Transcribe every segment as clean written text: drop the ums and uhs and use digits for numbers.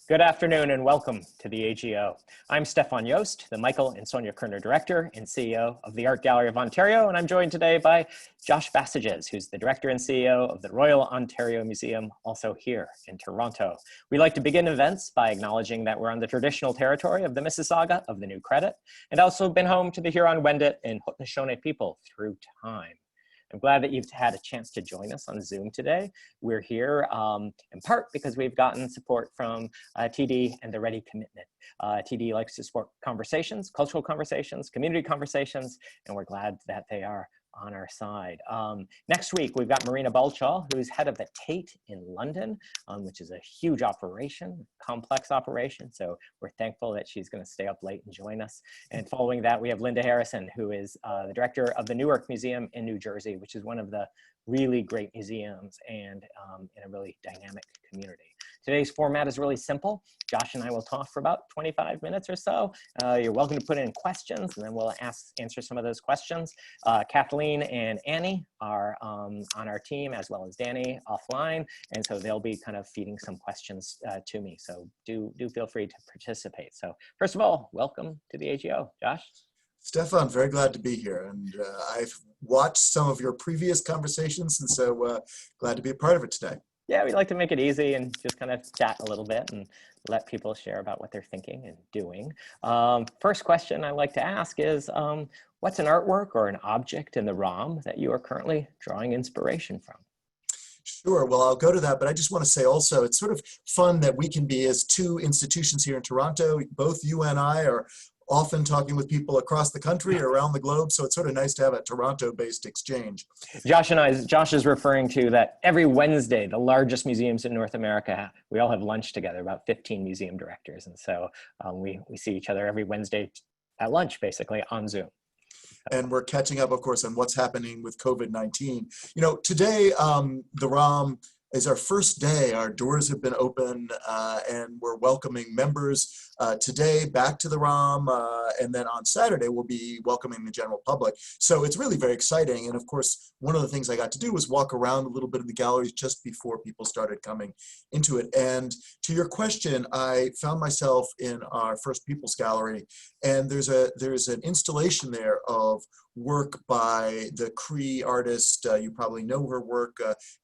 Good afternoon and welcome to the AGO. I'm Stephan Jost, the Michael and Sonja Koerner Director and CEO of the Art Gallery of Ontario, and I'm joined today by Josh Basseches, who's the Director and CEO of the Royal Ontario Museum, also here in Toronto. We like to begin events by acknowledging that we're on the traditional territory of the Mississauga of the New Credit, and also been home to the Huron-Wendat and Haudenosaunee people through time. I'm glad that you've had a chance to join us on Zoom today. We're here in part because we've gotten support from TD and the Ready Commitment. TD likes to support conversations, cultural conversations, community conversations, and we're glad that they are on our side. Next week, we've got Marina Balchal, who's head of the Tate in London, which is a huge operation, complex operation. So we're thankful that she's going to stay up late and join us. And following that, we have Linda Harrison, who is the director of the Newark Museum in New Jersey, which is one of the really great museums and in a really dynamic community. Today's format is really simple. Josh and I will talk for about 25 minutes or so. You're welcome to put in questions, and then we'll answer some of those questions. Kathleen and Annie are on our team, as well as Danny offline, and so they'll be kind of feeding some questions to me. So do feel free to participate. So first of all, welcome to the AGO, Josh. Stephan, very glad to be here, and I've watched some of your previous conversations, and so glad to be a part of it today. Yeah, we like to make it easy and just kind of chat a little bit and let people share about what they're thinking and doing. First question I like to ask is, what's an artwork or an object in the ROM that you are currently drawing inspiration from? Sure, well, I'll go to that, but I just want to say also, it's sort of fun that we can be as two institutions here in Toronto. Both you and I are often talking with people across the country or around the globe, so it's sort of nice to have a Toronto-based exchange. Josh is referring to that every Wednesday, the largest museums in North America, we all have lunch together, about 15 museum directors, and so we see each other every Wednesday at lunch, basically, on Zoom. And we're catching up, of course, on what's happening with COVID-19. You know, today, the ROM is our first day. Our doors have been open and we're welcoming members today back to the ROM, and then on Saturday we'll be welcoming the general public. So it's really very exciting. And of course, one of the things I got to do was walk around a little bit in the galleries just before people started coming into it. And to your question, I found myself in our First People's Gallery, and there's an installation there of work by the Cree artist. You probably know her work,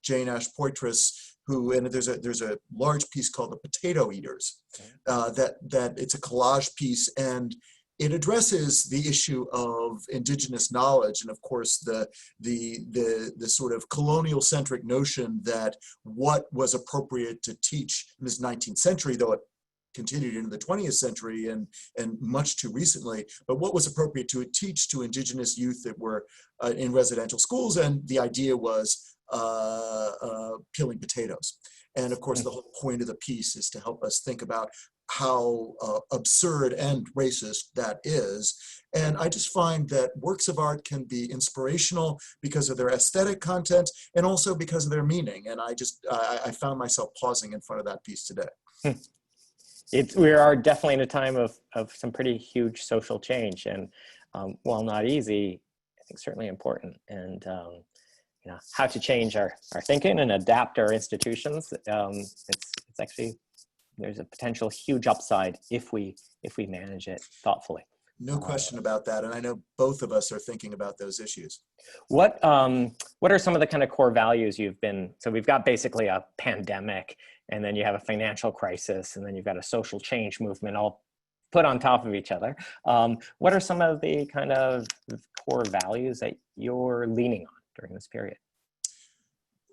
Jane Ash Poitras, who, and there's a large piece called The Potato Eaters, that it's a collage piece, and it addresses the issue of indigenous knowledge, and of course the sort of colonial centric notion that what was appropriate to teach in this 19th century, though it continued into the 20th century and much too recently, but what was appropriate to teach to indigenous youth that were in residential schools, and the idea was peeling potatoes. And of course, the whole point of the piece is to help us think about how absurd and racist that is. And I just find that works of art can be inspirational because of their aesthetic content and also because of their meaning. And I found myself pausing in front of that piece today. We are definitely in a time of some pretty huge social change, and while not easy, I think certainly important. And you know, how to change our thinking and adapt our institutions. It's actually, there's a potential huge upside if we manage it thoughtfully. No question about that, and I know both of us are thinking about those issues. What are some of the kind of core values you've been, so we've got basically a pandemic, and then you have a financial crisis, and then you've got a social change movement all put on top of each other. What are some of the kind of core values that you're leaning on during this period?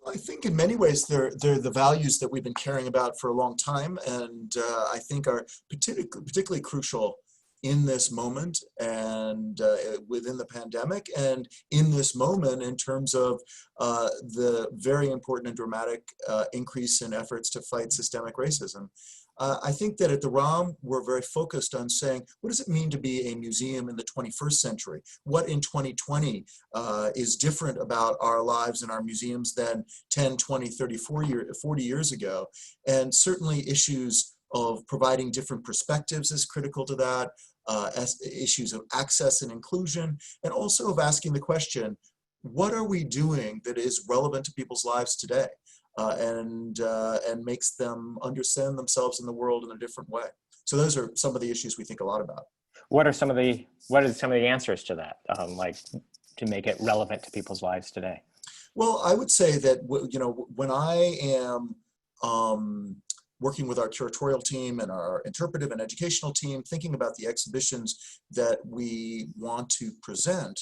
I think in many ways they're the values that we've been caring about for a long time, and I think are particularly crucial in this moment and within the pandemic, and in this moment in terms of the very important and dramatic increase in efforts to fight systemic racism. I think that at the ROM, we're very focused on saying, what does it mean to be a museum in the 21st century? What in 2020 is different about our lives and our museums than 10, 20, 30, 40 years ago? And certainly issues of providing different perspectives is critical to that, issues of access and inclusion, and also of asking the question, what are we doing that is relevant to people's lives today? and makes them understand themselves in the world in a different way. So those are some of the issues we think a lot about. What are some of the answers to that, like to make it relevant to people's lives today? Well, I would say that, when I am working with our curatorial team and our interpretive and educational team, thinking about the exhibitions that we want to present,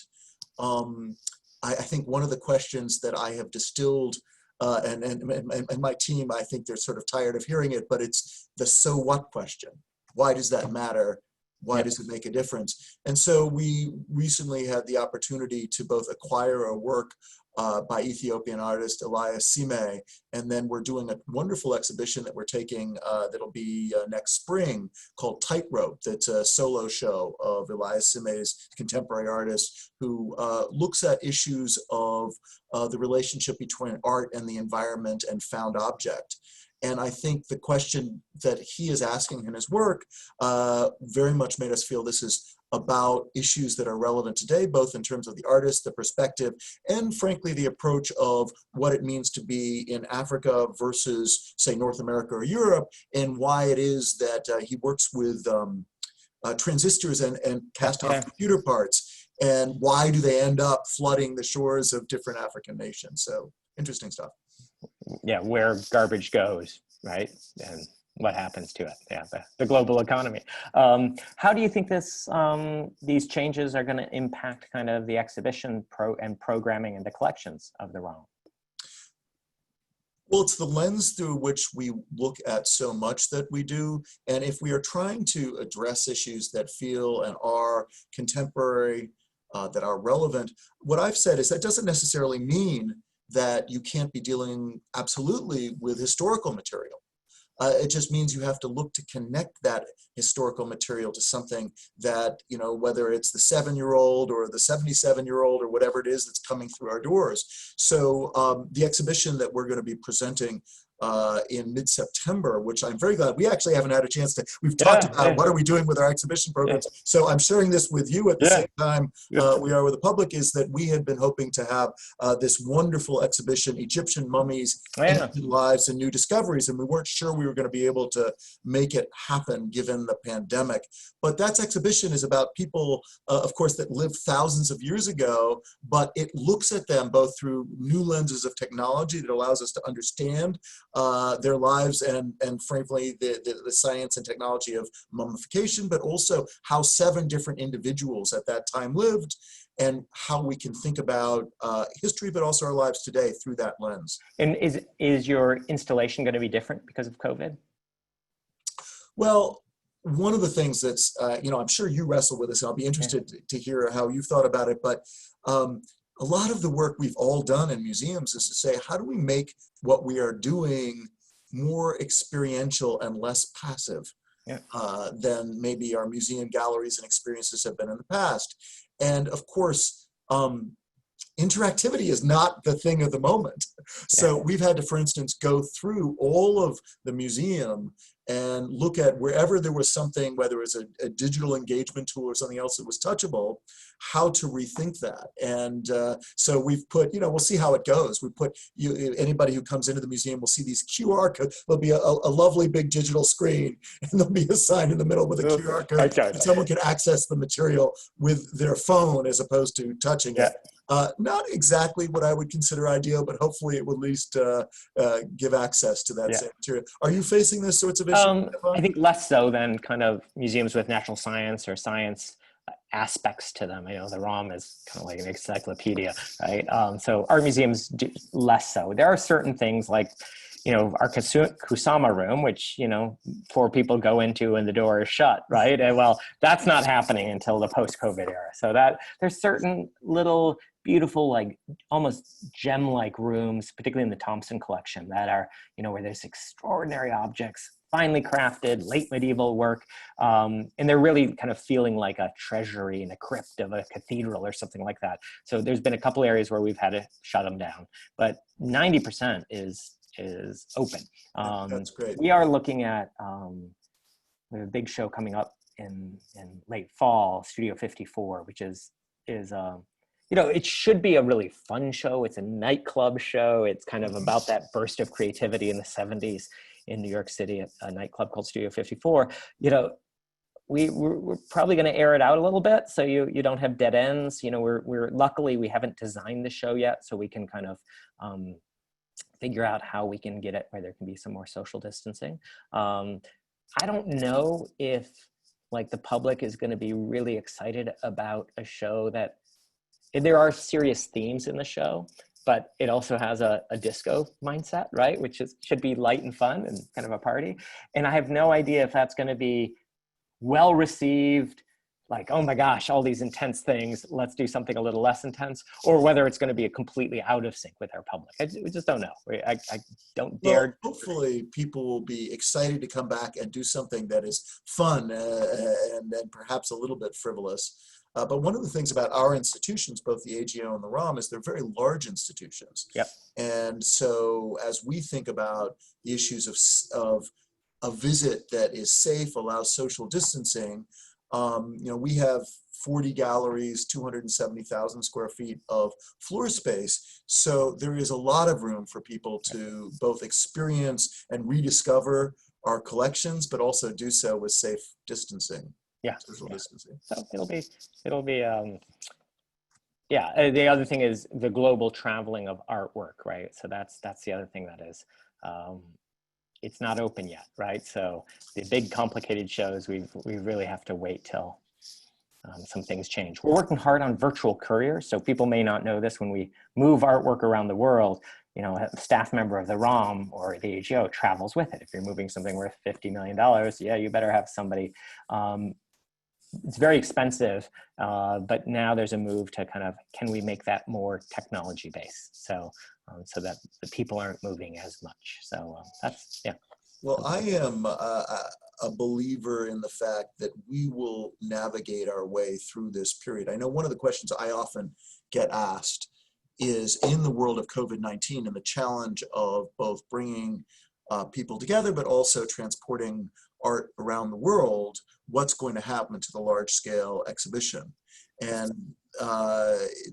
I think one of the questions that I have distilled, and my team, I think they're sort of tired of hearing it, but it's the so what question. Why does that matter? Why does it make a difference? And so we recently had the opportunity to both acquire a work by Ethiopian artist Elias Sime, and then we're doing a wonderful exhibition that we're taking that'll be next spring called Tightrope. That's a solo show of Elias Sime's contemporary artist who looks at issues of the relationship between art and the environment and found object. And I think the question that he is asking in his work very much made us feel this is about issues that are relevant today, both in terms of the artist, the perspective, and frankly, the approach of what it means to be in Africa versus, say, North America or Europe, and why it is that he works with transistors and cast off computer parts, and why do they end up flooding the shores of different African nations. So interesting stuff. Yeah, where garbage goes, right? And what happens to it? Yeah, the global economy. How do you think these changes are going to impact kind of the exhibition programming and the collections of the ROM? Well, it's the lens through which we look at so much that we do. And if we are trying to address issues that feel and are contemporary, that are relevant, what I've said is that doesn't necessarily mean that you can't be dealing absolutely with historical material. It just means you have to look to connect that historical material to something that, whether it's the 7-year-old or the 77-year-old or whatever it is that's coming through our doors. So the exhibition that we're going to be presenting in mid-September, which I'm very glad we actually haven't had a chance to, we've talked about what are we doing with our exhibition programs. So I'm sharing this with you at the same time we are with the public, is that we had been hoping to have this wonderful exhibition, Egyptian Mummies, Ancient Lives and New Discoveries, and we weren't sure we were going to be able to make it happen given the pandemic. But that exhibition is about people, of course, that lived thousands of years ago, but it looks at them both through new lenses of technology that allows us to understand their lives and frankly, the science and technology of mummification, but also how 7 different individuals at that time lived and how we can think about history, but also our lives today through that lens. And is your installation going to be different because of COVID? Well, one of the things that's, I'm sure you wrestle with this, and I'll be interested to hear how you thought about it, but a lot of the work we've all done in museums is to say, how do we make what we are doing more experiential and less passive than maybe our museum galleries and experiences have been in the past? And of course, interactivity is not the thing of the moment. So we've had to, for instance, go through all of the museum and look at wherever there was something, whether it was a digital engagement tool or something else that was touchable, how to rethink that. And so we've put, we'll see how it goes. We put, anybody who comes into the museum will see these QR codes. There'll be a lovely big digital screen, and there'll be a sign in the middle with a QR code. And someone can access the material with their phone as opposed to touching it. Not exactly what I would consider ideal, but hopefully it will at least give access to that same material. Are you facing this sorts of issues? I think less so than kind of museums with natural science or science aspects to them. The ROM is kind of like an encyclopedia, right? So our museums do less so. There are certain things like, our Kusama room, which, 4 people go into and the door is shut, right? And well, that's not happening until the post-COVID era. So that there's certain little beautiful, like almost gem-like rooms, particularly in the Thompson collection, that are, where there's extraordinary objects, finely crafted, late medieval work. And they're really kind of feeling like a treasury in a crypt of a cathedral or something like that. So there's been a couple areas where we've had to shut them down, but 90% is open. That's great. We are looking at we have a big show coming up in late fall, Studio 54, which is it should be a really fun show. It's a nightclub show. It's kind of about that burst of creativity in the 70s in New York City at a nightclub called Studio 54. We're probably going to air it out a little bit, so you don't have dead ends. We're luckily we haven't designed the show yet, so we can kind of figure out how we can get it where there can be some more social distancing. I don't know if like the public is going to be really excited about a show that there are serious themes in the show, but it also has a disco mindset, right? Which should be light and fun and kind of a party. And I have no idea if that's going to be well received, like, oh my gosh, all these intense things, let's do something a little less intense, or whether it's going to be a completely out of sync with our public. We just don't know. I don't dare. Well, hopefully people will be excited to come back and do something that is fun and perhaps a little bit frivolous. But one of the things about our institutions, both the AGO and the ROM, is they're very large institutions. Yep. And so as we think about the issues of a visit that is safe, allows social distancing, we have 40 galleries, 270,000 square feet of floor space. So there is a lot of room for people to both experience and rediscover our collections, but also do so with safe distancing. Social distancing. So it'll be the other thing is the global traveling of artwork, right? So that's the other thing that is, it's not open yet, right? So the big complicated shows, we really have to wait till some things change. We're working hard on virtual couriers. So people may not know this, when we move artwork around the world, a staff member of the ROM or the AGO travels with it. If you're moving something worth $50 million, you better have somebody. It's very expensive, but now there's a move to kind of, can we make that more technology based? So that the people aren't moving as much. So that's, yeah. Well, I am a believer in the fact that we will navigate our way through this period. I know one of the questions I often get asked is, in the world of COVID-19 and the challenge of both bringing people together, but also transporting art around the world, what's going to happen to the large scale exhibition? And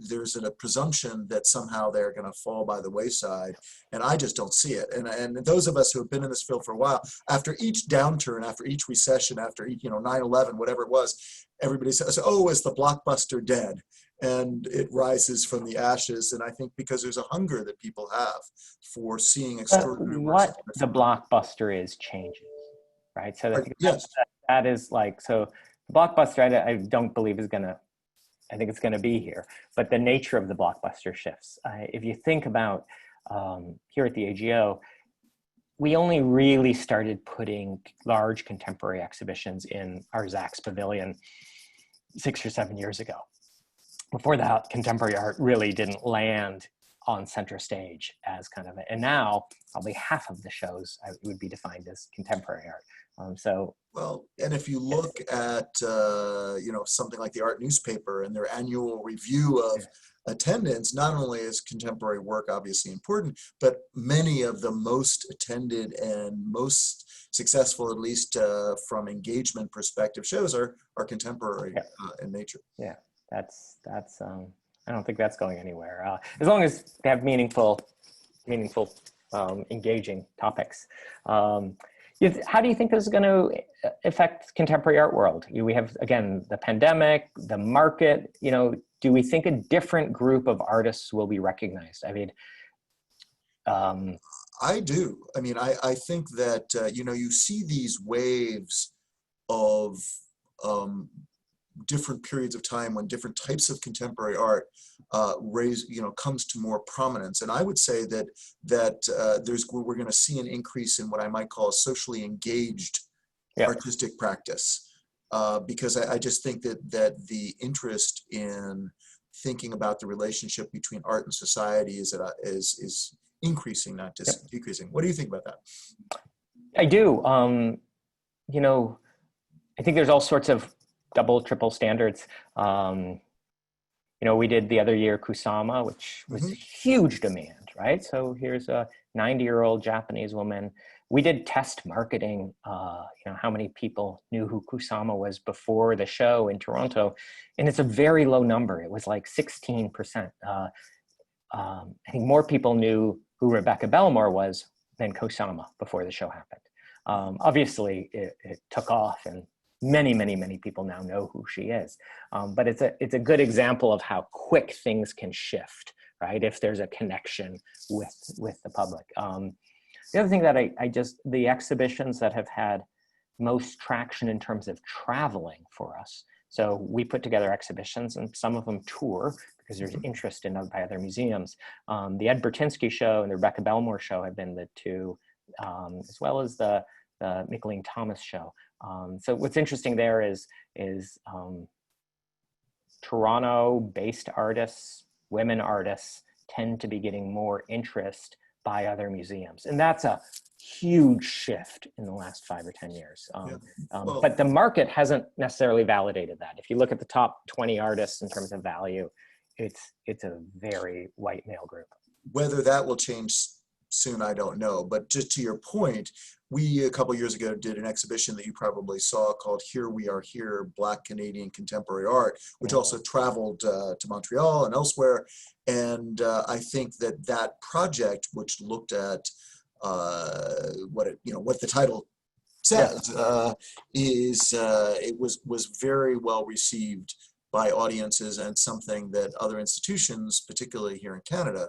there's a presumption that somehow they're going to fall by the wayside, and I just don't see it. And those of us who have been in this field for a while, after each downturn, after each recession, after each 9/11, whatever it was, everybody says, "Oh, is the blockbuster dead?" And it rises from the ashes. And I think because there's a hunger that people have for seeing extraordinary works. What the blockbuster is changes, right? So yes, that is like, so the blockbuster, I don't believe is going to, I think it's going to be here, but the nature of the blockbuster shifts. If you think about here at the AGO, we only really started putting large contemporary exhibitions in our Zach's Pavilion 6 or 7 years ago. Before that, contemporary art really didn't land on center stage as kind of and now probably half of the shows would be defined as contemporary art. Well, and if you look at something like the Art Newspaper and their annual review of attendance, not only is contemporary work obviously important, but many of the most attended and most successful, at least from engagement perspective, shows are contemporary in nature. Yeah, that's I don't think that's going anywhere. As long as they have meaningful, engaging topics. How do you think this is going to affect contemporary art world? We have, again, the pandemic, the market, do we think a different group of artists will be recognized? I mean, I do. I mean, I think that, you see these waves of different periods of time when different types of contemporary art comes to more prominence. And I would say that we're going to see an increase in what I might call a socially engaged artistic practice, because I just think that the interest in thinking about the relationship between art and society is increasing, not just decreasing. What do you think about that? I do. I think there's all sorts of double, triple standards. We did the other year Kusama, which was huge demand, right? So here's a 90-year-old Japanese woman we did test marketing, how many people knew who Kusama was before the show in Toronto, and it's a very low number. It was like 16%. I think more people knew who Rebecca Belmore was than Kusama before the show happened. Obviously, it took off, and many people now know who she is. But it's a good example of how quick things can shift, right? If there's a connection with the public. The other thing that the exhibitions that have had most traction in terms of traveling for us. So we put together exhibitions, and some of them tour because there's interest in by other museums. The Ed Bertinsky show and the Rebecca Belmore show have been the two, as well as the Micheline Thomas show. So what's interesting there is Toronto-based artists, women artists, tend to be getting more interest by other museums. And that's a huge shift in the last 5 or 10 years. But the market hasn't necessarily validated that. If you look at the top 20 artists in terms of value, it's a very white male group. Whether that will change soon, I don't know. But just to your point, we a couple years ago did an exhibition that you probably saw called Here We Are Here, Black Canadian Contemporary Art, which also traveled to Montreal and elsewhere. And I think that project, which looked at what the title says, it was very well received by audiences, and something that other institutions, particularly here in Canada,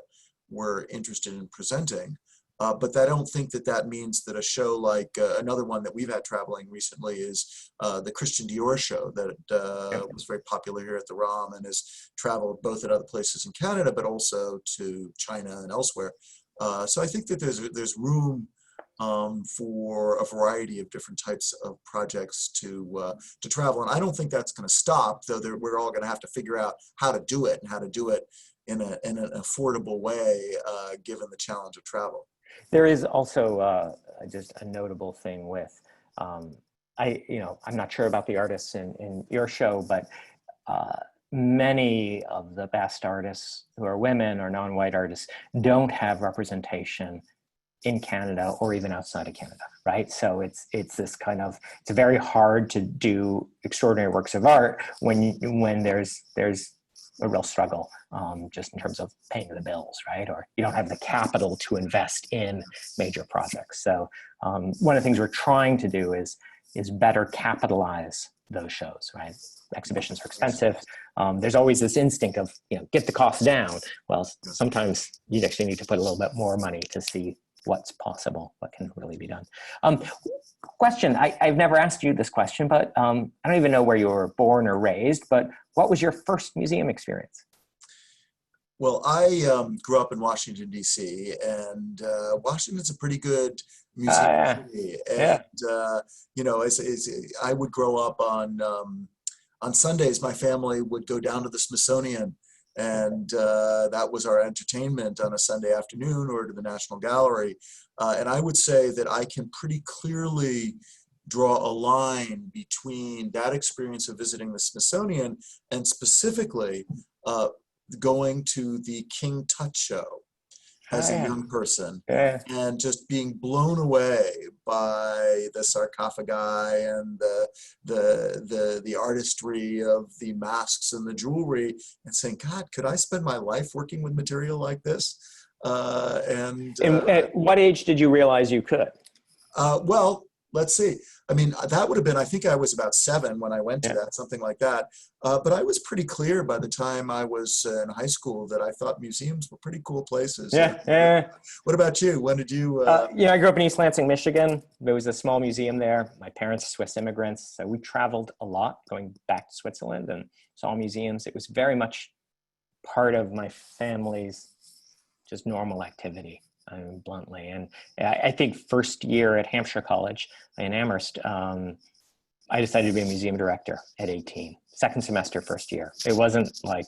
were interested in presenting. But I don't think that means that a show like another one that we've had traveling recently is the Christian Dior show that was very popular here at the ROM and has traveled both at other places in Canada, but also to China and elsewhere. So I think that there's room for a variety of different types of projects to travel. And I don't think that's going to stop, though we're all going to have to figure out how to do it and how to do it in an affordable way, given the challenge of travel. There is also just a notable thing with, I'm not sure about the artists in your show, but many of the best artists who are women or non-white artists don't have representation in Canada or even outside of Canada, right? So it's this kind of, it's very hard to do extraordinary works of art when there's a real struggle, just in terms of paying the bills, right? Or you don't have the capital to invest in major projects. So one of the things we're trying to do is better capitalize those shows, right? Exhibitions are expensive. There's always this instinct of, get the cost down. Well, sometimes you actually need to put a little bit more money to see what's possible, what can really be done. Question, I've never asked you this question, but I don't even know where you were born or raised, but what was your first museum experience? Well, I grew up in Washington, D.C., and Washington's a pretty good museum city. And, as I would grow up on Sundays, my family would go down to the Smithsonian, and that was our entertainment on a Sunday afternoon, or to the National Gallery. And I would say that I can pretty clearly draw a line between that experience of visiting the Smithsonian and specifically going to the King Tut show as a young person, and just being blown away by the sarcophagi and the artistry of the masks and the jewelry, and saying, God, could I spend my life working with material like this? And at what age did you realize you could? Well, let's see. I mean, that would have been, I think I was about 7 when I went to that, something like that. But I was pretty clear by the time I was in high school that I thought museums were pretty cool places. What about you? When did you? I grew up in East Lansing, Michigan. There was a small museum there. My parents are Swiss immigrants, so we traveled a lot going back to Switzerland and saw museums. It was very much part of my family's just normal activity. Bluntly. And I think first year at Hampshire College in Amherst, I decided to be a museum director at 18, second semester, first year. It wasn't like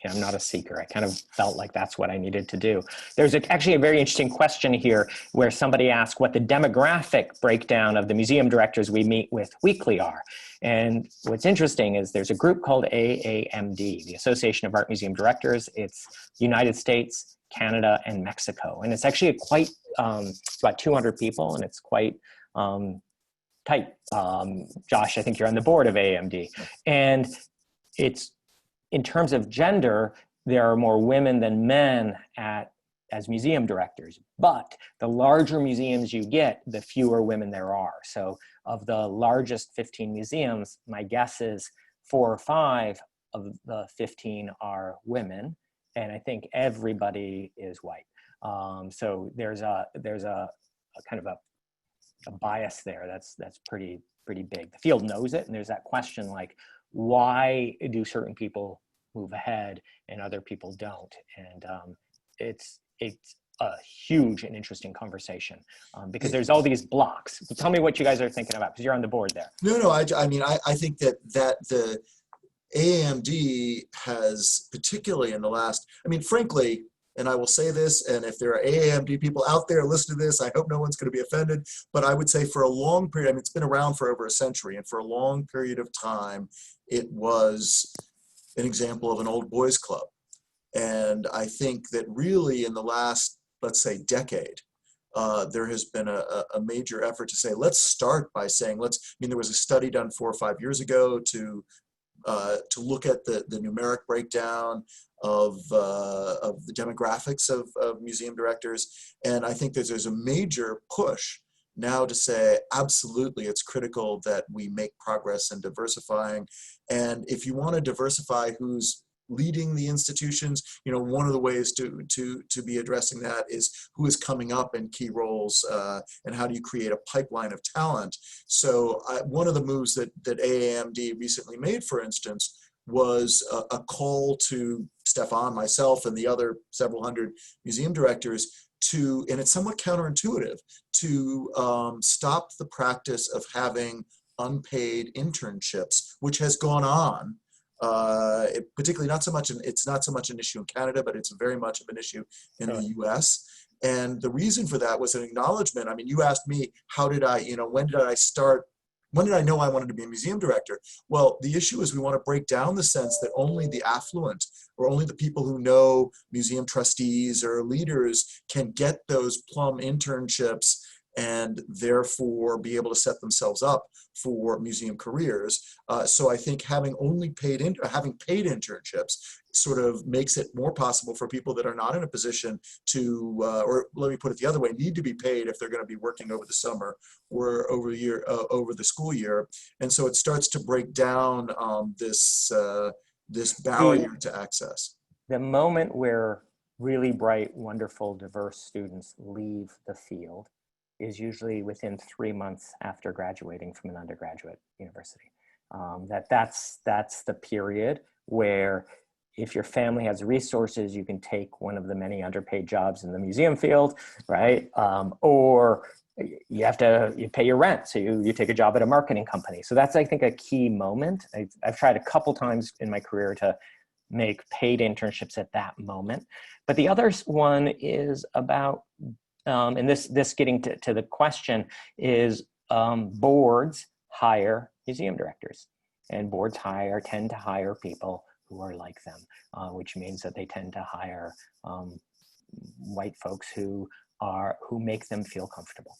I'm not a seeker. I kind of felt like that's what I needed to do. There's actually a very interesting question here where somebody asked what the demographic breakdown of the museum directors we meet with weekly are. And what's interesting is there's a group called AAMD, the Association of Art Museum Directors. It's United States, Canada, and Mexico. And it's actually it's about 200 people, and it's quite tight. Josh, I think you're on the board of AAMD. And it's, in terms of gender, there are more women than men as museum directors, but the larger museums you get, the fewer women there are. So of the largest 15 museums, my guess is 4 or 5 of the 15 are women, and I think everybody is white. So there's a kind of a bias there that's pretty big. The field knows it, and there's that question like, why do certain people move ahead and other people don't? And it's a huge and interesting conversation because there's all these blocks. So tell me what you guys are thinking about, because you're on the board there. No, I mean, I think that the AAMD has, particularly in the last, I mean, frankly, and I will say this, and if there are AAMD people out there listening to this, I hope no one's going to be offended, but I would say for a long period, I mean, it's been around for over a century, and for a long period of time, it was an example of an old boys club. And I think that really in the last, let's say, decade, there has been a major effort to say, let's start by saying, there was a study done 4 or 5 years ago to look at the numeric breakdown of the demographics of museum directors. And I think there's a major push now to say, absolutely, it's critical that we make progress in diversifying. And if you want to diversify who's leading the institutions, one of the ways to be addressing that is who is coming up in key roles and how do you create a pipeline of talent. So one of the moves that AAMD recently made, for instance, was a call to Stephan, myself, and the other several hundred museum directors to, and it's somewhat counterintuitive, to stop the practice of having unpaid internships, which has gone on. Particularly it's not so much an issue in Canada, but it's very much of an issue in the US. And the reason for that was an acknowledgement. I mean, you asked me, when did I know I wanted to be a museum director? Well, the issue is we want to break down the sense that only the affluent or only the people who know museum trustees or leaders can get those plum internships and therefore be able to set themselves up for museum careers. So I think having paid internships sort of makes it more possible for people that are not in a position to, or let me put it the other way, need to be paid if they're going to be working over the summer or over the school year. And so it starts to break down this barrier to access. The moment where really bright, wonderful, diverse students leave the field is usually within 3 months after graduating from an undergraduate university. That's the period where, if your family has resources, you can take one of the many underpaid jobs in the museum field, right? Or you pay your rent, so you take a job at a marketing company. So that's, I think, a key moment. I've tried a couple times in my career to make paid internships at that moment. But the other one is about, and this getting to the question is, boards hire museum directors, and boards tend to hire people who are like them, which means that they tend to hire white folks who make them feel comfortable.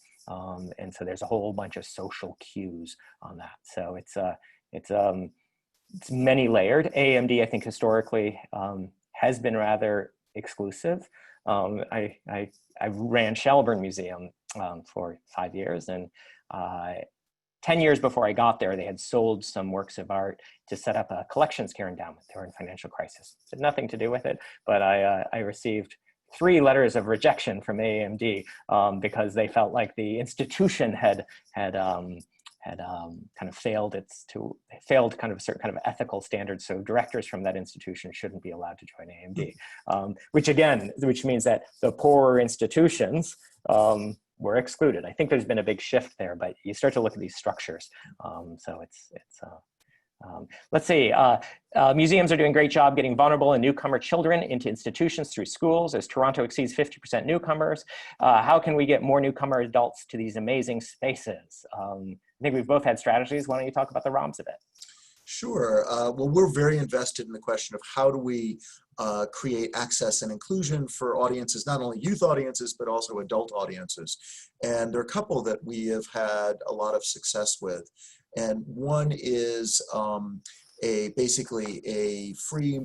And so there's a whole bunch of social cues on that. So it's many layered. AMD, I think, historically has been rather exclusive. I ran Shelburne Museum for 5 years, and 10 years before I got there, they had sold some works of art to set up a collections care endowment. They were in financial crisis. It had nothing to do with it, but I received 3 letters of rejection from AMD because they felt like the institution had kind of failed kind of a certain kind of ethical standards. So directors from that institution shouldn't be allowed to join AMD, which means that the poorer institutions were excluded. I think there's been a big shift there, but you start to look at these structures. So Let's see. Museums are doing a great job getting vulnerable and newcomer children into institutions through schools. As Toronto exceeds 50% newcomers, how can we get more newcomer adults to these amazing spaces? I think we've both had strategies. Why don't you talk about the ROMs a bit? Sure. Well, we're very invested in the question of how do we create access and inclusion for audiences, not only youth audiences, but also adult audiences. And there are a couple that we have had a lot of success with. And one is basically a free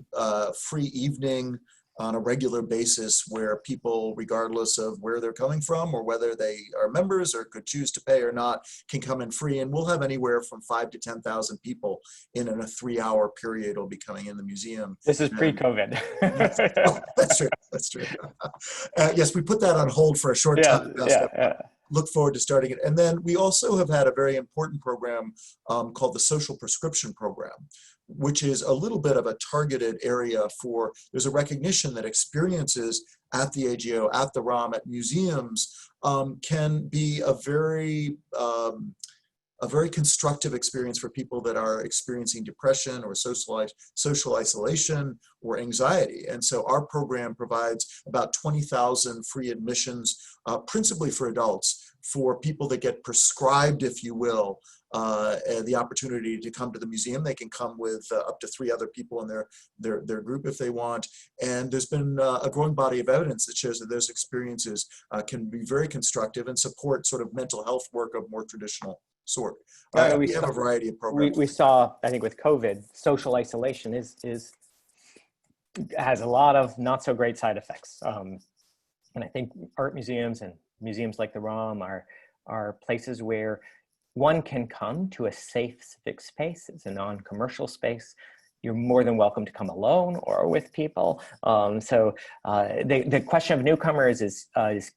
evening on a regular basis where people, regardless of where they're coming from or whether they are members or could choose to pay or not, can come in free. And we'll have anywhere from 5,000 to 10,000 people in a 3-hour period will be coming in the museum. This is pre-COVID. Yes. Oh, that's true. That's true. Yes, we put that on hold for a short time. Look forward to starting it. And then we also have had a very important program called the Social Prescription Program, which is a little bit of a targeted area for, there's a recognition that experiences at the AGO, at the ROM, at museums can be a very constructive experience for people that are experiencing depression or social isolation or anxiety. And so our program provides about 20,000 free admissions, principally for adults, for people that get prescribed, if you will, the opportunity to come to the museum. They can come with up to 3 other people in their group if they want. And there's been a growing body of evidence that shows that those experiences can be very constructive and support sort of mental health work of more traditional sort. We have a variety of programs. We saw, I think with COVID, social isolation has a lot of not so great side effects. And I think art museums and museums like the ROM are places where one can come to a safe civic space. It's a non-commercial space. You're more than welcome to come alone or with people. So the question of newcomers is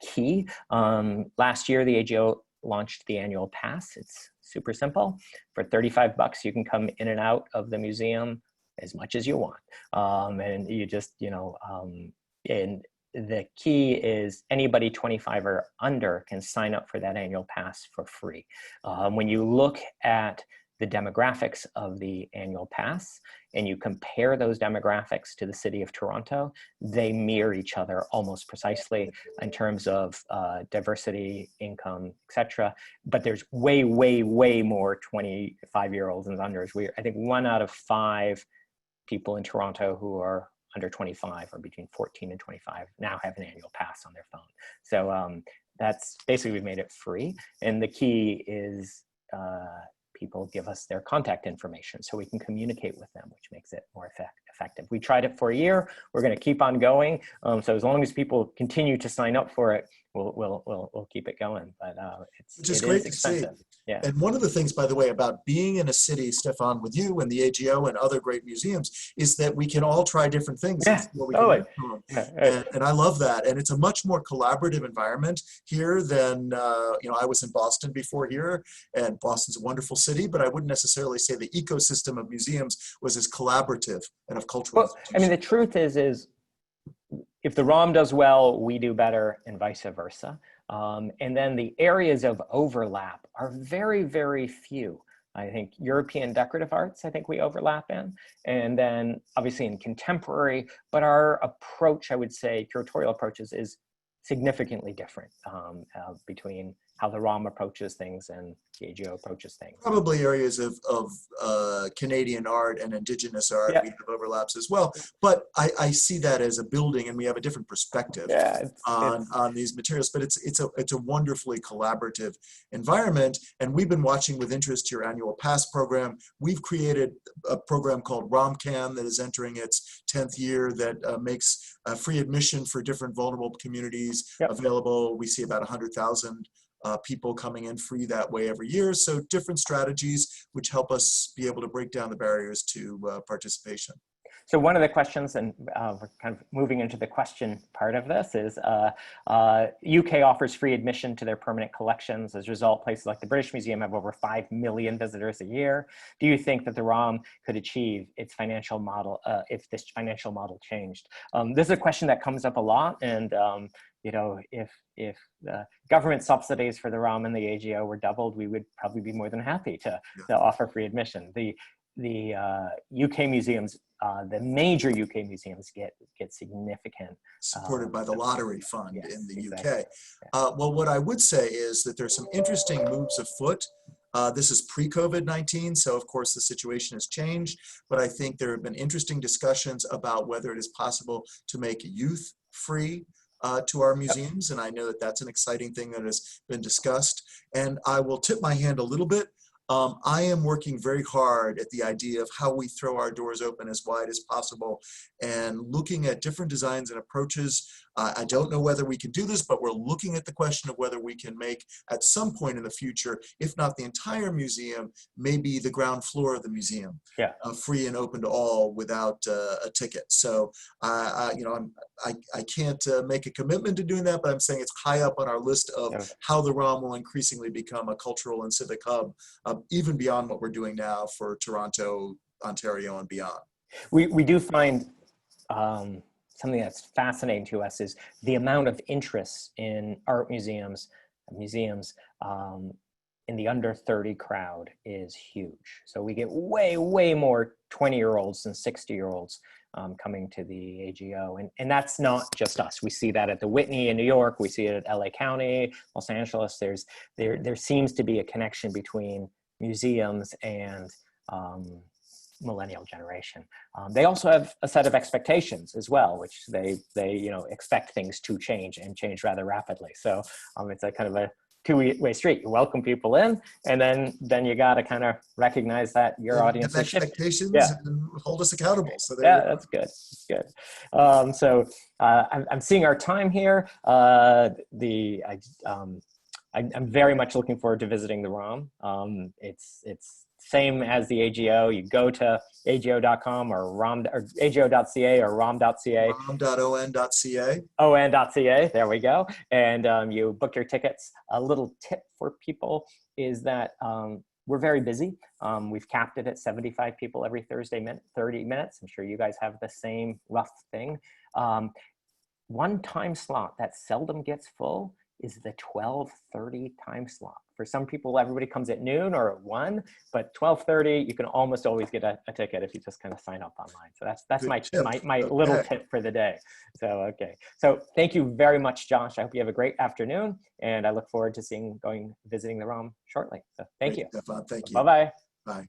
key. Last year, the AGO launched the annual pass. It's super simple. For $35, you can come in and out of the museum as much as you want. And you just, and the key is anybody 25 or under can sign up for that annual pass for free. When you look at the demographics of the annual pass and you compare those demographics to the city of Toronto, they mirror each other almost precisely in terms of diversity, income, etc. But there's way, way, way more 25-year-olds and unders. I think 1 out of 5 people in Toronto who are under 25 or between 14 and 25 now have an annual pass on their phone. So that's basically, we've made it free. And the key is people give us their contact information so we can communicate with them, which makes it more effective. We tried it for a year. We're going to keep on going. So as long as people continue to sign up for it, we'll keep it going. But which is great to see. Yeah. And one of the things, by the way, about being in a city, Stephan, with you and the AGO and other great museums, is that we can all try different things. Yeah, totally. And I love that. And it's a much more collaborative environment here than, I was in Boston before here, and Boston's a wonderful city, but I wouldn't necessarily say the ecosystem of museums was as collaborative and of cultural. Well, I mean, the truth is if the ROM does well, we do better, and vice versa. And then the areas of overlap are very, very few. I think European decorative arts, I think we overlap in, and then obviously in contemporary, but our approach, I would say, curatorial approaches is significantly different between how the ROM approaches things and the AGO approaches things. Probably areas of Canadian art and Indigenous art, we have overlaps as well. But I see that as a building, and we have a different perspective on these materials. But it's a wonderfully collaborative environment, and we've been watching with interest your annual pass program. We've created a program called ROMCAN that is entering its 10th year that makes free admission for different vulnerable communities available. We see about 100,000 people coming in free that way every year. So different strategies which help us be able to break down the barriers to participation. So one of the questions, and we're kind of moving into the question part of this, is UK offers free admission to their permanent collections. As a result, places like the British Museum have over 5 million visitors a year. Do you think that the ROM could achieve its financial model if this financial model changed? This is a question that comes up a lot, and if the government subsidies for the ROM and the AGO were doubled, we would probably be more than happy to offer free admission. the UK museums, the major UK museums get significant. Supported by the lottery fund in the exactly. UK. Well, what I would say is that there's some interesting moves afoot. This is pre-COVID-19, so of course the situation has changed, but I think there have been interesting discussions about whether it is possible to make youth free to our museums, and I know that that's an exciting thing that has been discussed. And I will tip my hand a little bit. I am working very hard at the idea of how we throw our doors open as wide as possible and looking at different designs and approaches. I don't know whether we can do this, but we're looking at the question of whether we can make at some point in the future, if not the entire museum, maybe the ground floor of the museum, free and open to all without a ticket. So, you know, I can't make a commitment to doing that, but I'm saying it's high up on our list of how the ROM will increasingly become a cultural and civic hub, even beyond what we're doing now for Toronto, Ontario, and beyond. We do find something that's fascinating to us is the amount of interest in art museums in the under 30 crowd is huge. So we get way more 20-year-olds than 60-year-olds coming to the AGO. And that's not just us. We see that at the Whitney in New York. We see it at LA County, Los Angeles. There seems to be a connection between museums and millennial generation. They also have a set of expectations as well, which they you know, expect things to change and change rather rapidly. So it's a kind of a two-way street. You welcome people in, and then you got to kind of recognize that your audience have is shifting. expectations and hold us accountable. So that's good. That's good. So I'm seeing our time here. I'm very much looking forward to visiting the ROM. It's same as the AGO. You go to ago.com or ago.ca or rom.ca. rom.on.ca. on.ca, there we go. And you book your tickets. A little tip for people is that we're very busy. We've capped it at 75 people every Thursday, 30 minutes. I'm sure you guys have the same rough thing. One time slot that seldom gets full is the 12:30 time slot. For some people, everybody comes at noon or at 1, but 12:30, you can almost always get a ticket if you just kind of sign up online. So that's my little tip for the day. So, okay. So thank you very much, Josh. I hope you have a great afternoon, and I look forward to visiting the ROM shortly. So thank you. Stephan, thank you. Bye-bye. Bye.